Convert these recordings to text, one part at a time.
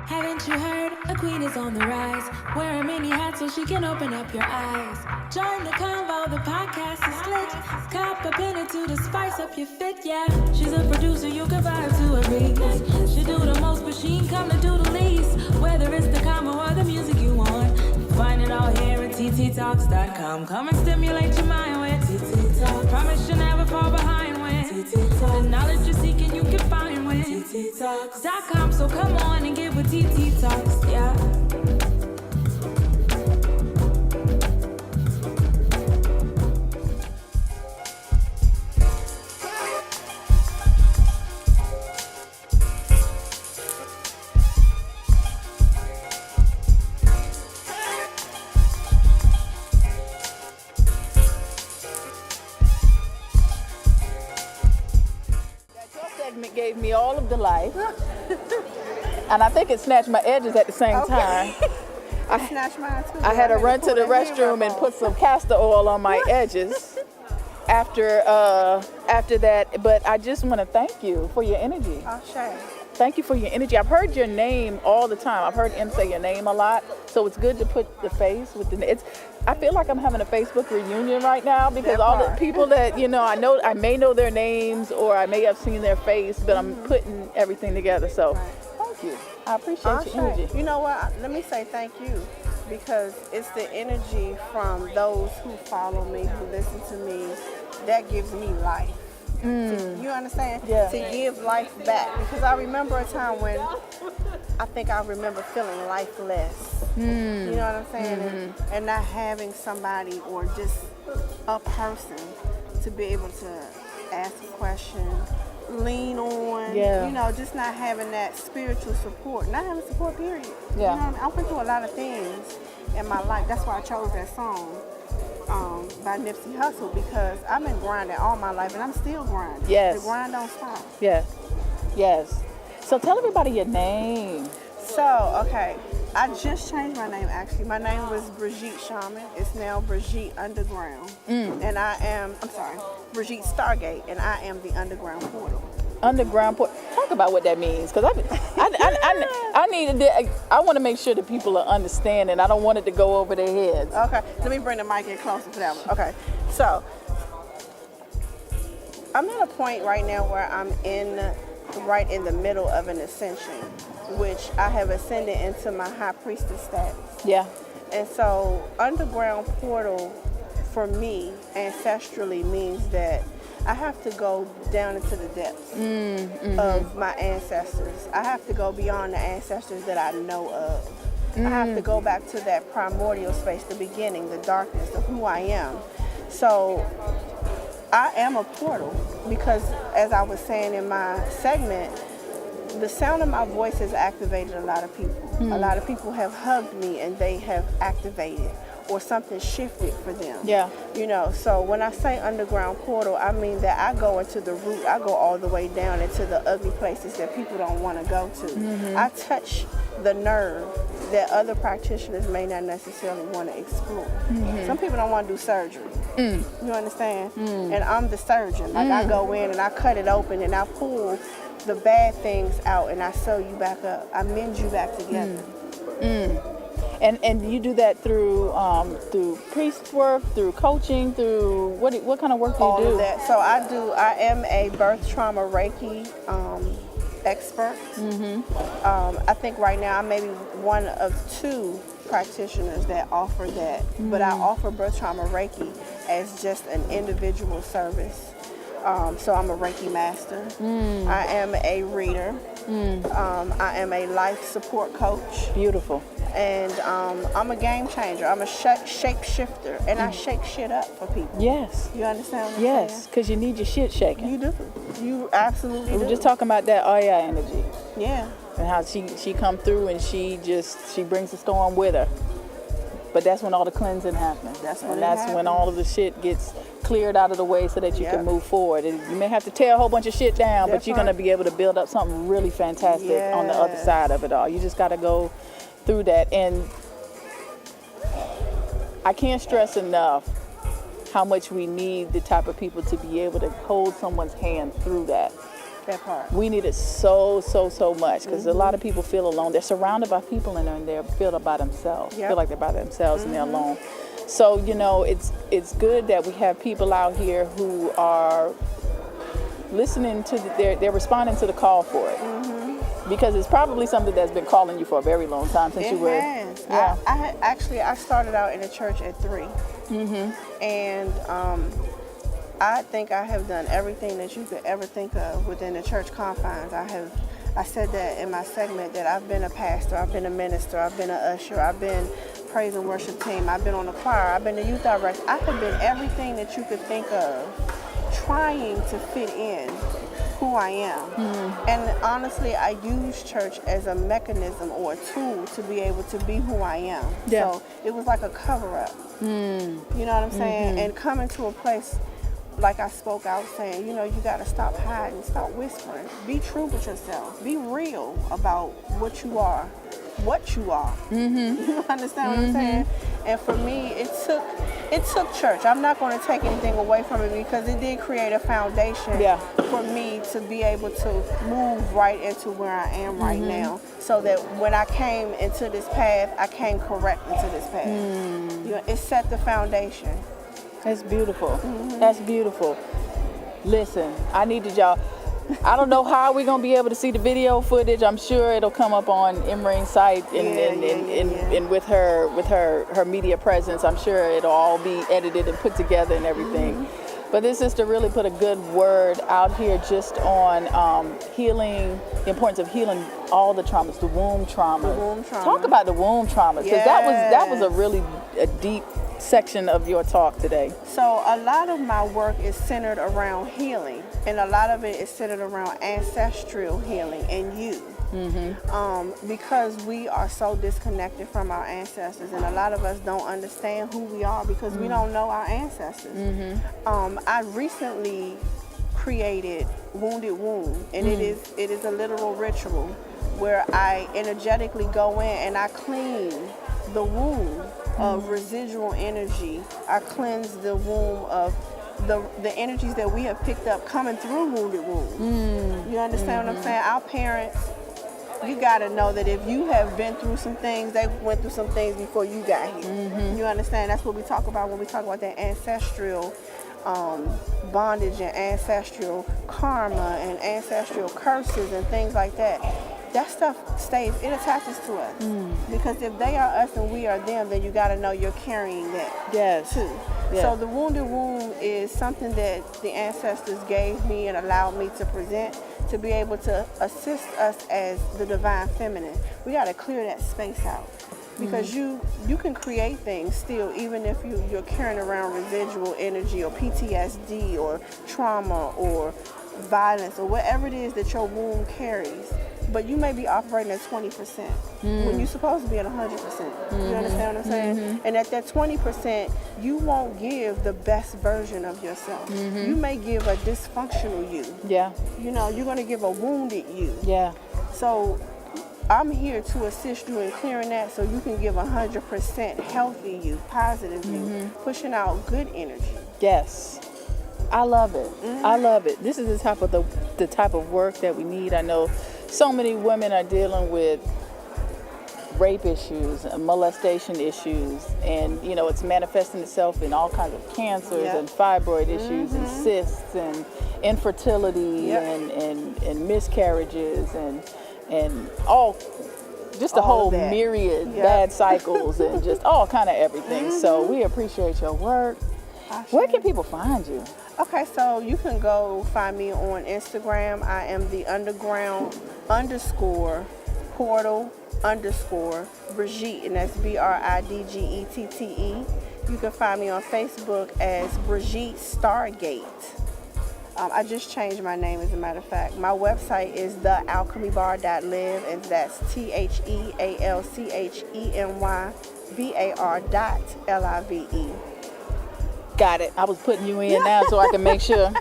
Haven't you heard? A queen is on the rise. Wear a mini hat so she can open up your eyes. Join the convo, the podcast is lit. Cop a pen or two to spice up your fit, yeah. She's a producer, you can vibe to a beat. She do the most, but she ain't come to do the least. Whether it's the combo or the music you want, find it all here at TiTiTalks.com. Come and stimulate your mind with TiTi Talks. Promise you'll never fall behind with TiTi Talks. The knowledge you're seeking you can find with TiTiTalks.com. So come on and get with TiTi Talks, yeah. Gave me all of the life, and I think it snatched my edges at the same time. I snatched mine too. I had to run to the restroom and put some castor oil on my edges after that. But I just want to thank you for your energy. Oh, shame. Thank you for your energy. I've heard your name all the time. I've heard Em say your name a lot, so it's good to put the face with the. I feel like I'm having a Facebook reunion right now because all the people that I may know their names or I may have seen their face, but I'm putting everything together. So, thank you. I appreciate your energy. You know what? Let me say thank you because it's the energy from those who follow me, who listen to me, that gives me life. You understand? Yeah. To give life back. Because I remember a time when I remember feeling lifeless. You know what I'm saying? And not having somebody or just a person to be able to ask a question, lean on. Yeah. Just not having that spiritual support. Not having support, period. Yeah. You know what I mean? I went through a lot of things in my life. That's why I chose that song. By Nipsey Hussle, because I've been grinding all my life and I'm still grinding. Yes. The grind don't stop. Yes. So tell everybody your name. So, okay, I just changed my name actually. My name was Bridge'tte Shaman. It's now Bridge'tte Underground. And Bridge'tte StarrGate, and I am the Underground Portal. Underground portal. Talk about what that means, because I want to make sure that people are understanding. I don't want it to go over their heads. Okay, let me bring the mic in closer to that one. Okay, so I'm at a point right now where I'm right in the middle of an ascension, which I have ascended into my high priestess status. Yeah. And so underground portal for me ancestrally means that I have to go down into the depths of my ancestors. I have to go beyond the ancestors that I know of. I have to go back to that primordial space, the beginning, the darkness of who I am. So I am a portal because, as I was saying in my segment, the sound of my voice has activated a lot of people. A lot of people have hugged me and they have activated, or something shifted for them. Yeah. So when I say underground portal, I mean that I go into the root. I go all the way down into the ugly places that people don't want to go to. I touch the nerve that other practitioners may not necessarily want to explore. Some people don't want to do surgery. You understand? And I'm the surgeon. Like I go in and I cut it open and I pull the bad things out and I sew you back up. I mend you back together. And you do that through priest work, through coaching, through what kind of work do you do? All of that. So I am a birth trauma Reiki expert. I think right now I may be one of two practitioners that offer that, but I offer birth trauma Reiki as just an individual service. So I'm a Reiki master. I am a reader. I am a life support coach. Beautiful. And I'm a game changer. I'm a shape shifter, and I shake shit up for people. Yes. You understand what I'm saying? Because you need your shit shaking. You do. You absolutely do. We were just talking about that Aya energy. Yeah. And how she come through and she brings the storm with her. But that's when all the cleansing happens. That's when all of the shit gets cleared out of the way so that you can move forward. And you may have to tear a whole bunch of shit down, but you're going to be able to build up something really fantastic on the other side of it all. You just got to go through that. And I can't stress enough how much we need the type of people to be able to hold someone's hand through that. That part. We need it so much because a lot of people feel alone. They're surrounded by people and they feel by themselves. Feel like they're by themselves and they're alone. So, you know, it's good that we have people out here who are listening to they're responding to the call for it. Because it's probably something that's been calling you for a very long time since you were. It has. Yeah. I started out in the church at 3. And I think I have done everything that you could ever think of within the church confines. I said that in my segment that I've been a pastor, I've been a minister, I've been an usher, I've been praise and worship team, I've been on the choir, I've been a youth director. I have been everything that you could think of, trying to fit in who I am. And honestly, I use church as a mechanism or a tool to be able to be who I am. Yeah. So it was like a cover-up. You know what I'm saying? And coming to a place like I spoke out saying, you know, you got to stop hiding, stop whispering. Be true with yourself. Be real about what you are. You understand what I'm saying? And for me, it took church. I'm not going to take anything away from it because it did create a foundation for me to be able to move right into where I am right now, so that when I came into this path, I came correct into this path. You know, it set the foundation. That's beautiful. That's beautiful. Listen, I needed y'all. I don't know how we're gonna be able to see the video footage. I'm sure it'll come up on Emme Rain's site and with her media presence. I'm sure it'll all be edited and put together and everything. But this is to really put a good word out here just on healing, the importance of healing all the traumas, the womb traumas. The womb trauma. Talk about the womb traumas, because that was a really deep section of your talk today. So a lot of my work is centered around healing, and a lot of it is centered around ancestral healing and you. Because we are so disconnected from our ancestors, and a lot of us don't understand who we are because we don't know our ancestors. I recently created Wounded Womb, and it is a literal ritual where I energetically go in and I clean the womb of residual energy. I cleanse the womb of the energies that we have picked up coming through Wounded Womb. You understand what I'm saying? Our parents, you got to know that if you have been through some things, they went through some things before you got here. You understand? That's what we talk about when we talk about that ancestral bondage and ancestral karma and ancestral curses and things like that. That stuff stays, it attaches to us. Because if they are us and we are them, then you got to know you're carrying that too. So the Wounded Womb is something that the ancestors gave me and allowed me to present to be able to assist us as the divine feminine. We got to clear that space out. Because you can create things still, even if you're carrying around residual energy or PTSD or trauma or violence or whatever it is that your womb carries. But you may be operating at 20% when you're supposed to be at 100%. You understand what I'm saying? And at that 20%, you won't give the best version of yourself. You may give a dysfunctional you. You know, you're going to give a wounded you. So I'm here to assist you in clearing that so you can give 100% healthy you, positive you, pushing out good energy. I love it. I love it. This is the type of work that we need. I know so many women are dealing with rape issues and molestation issues, and you know it's manifesting itself in all kinds of cancers and fibroid issues and cysts and infertility and miscarriages and all just a whole myriad bad cycles and just all kind of everything. So we appreciate your work. Where can people find you? Okay, so you can go find me on Instagram. I am the underground _ portal _ Bridge'tte, and that's BRIDGETTE. You can find me on Facebook as Bridge'tte StarrGate. I just changed my name, as a matter of fact. My website is thealchemybar.live, and that's TheAlchemybar.live. Got it. I was putting you in now so I can make sure.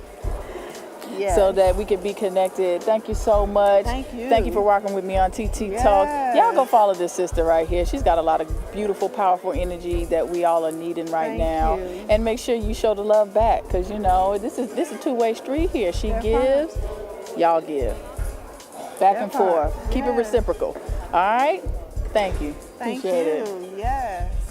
So that we can be connected. Thank you so much. Thank you. Thank you for rocking with me on TiTi Talks. Y'all go follow this sister right here. She's got a lot of beautiful, powerful energy that we all are needing right now. And make sure you show the love back, because you know this is a two-way street here. She gives y'all give. Back and forth. Keep it reciprocal. All right? Thank you. Thank Appreciate you. it. Yes.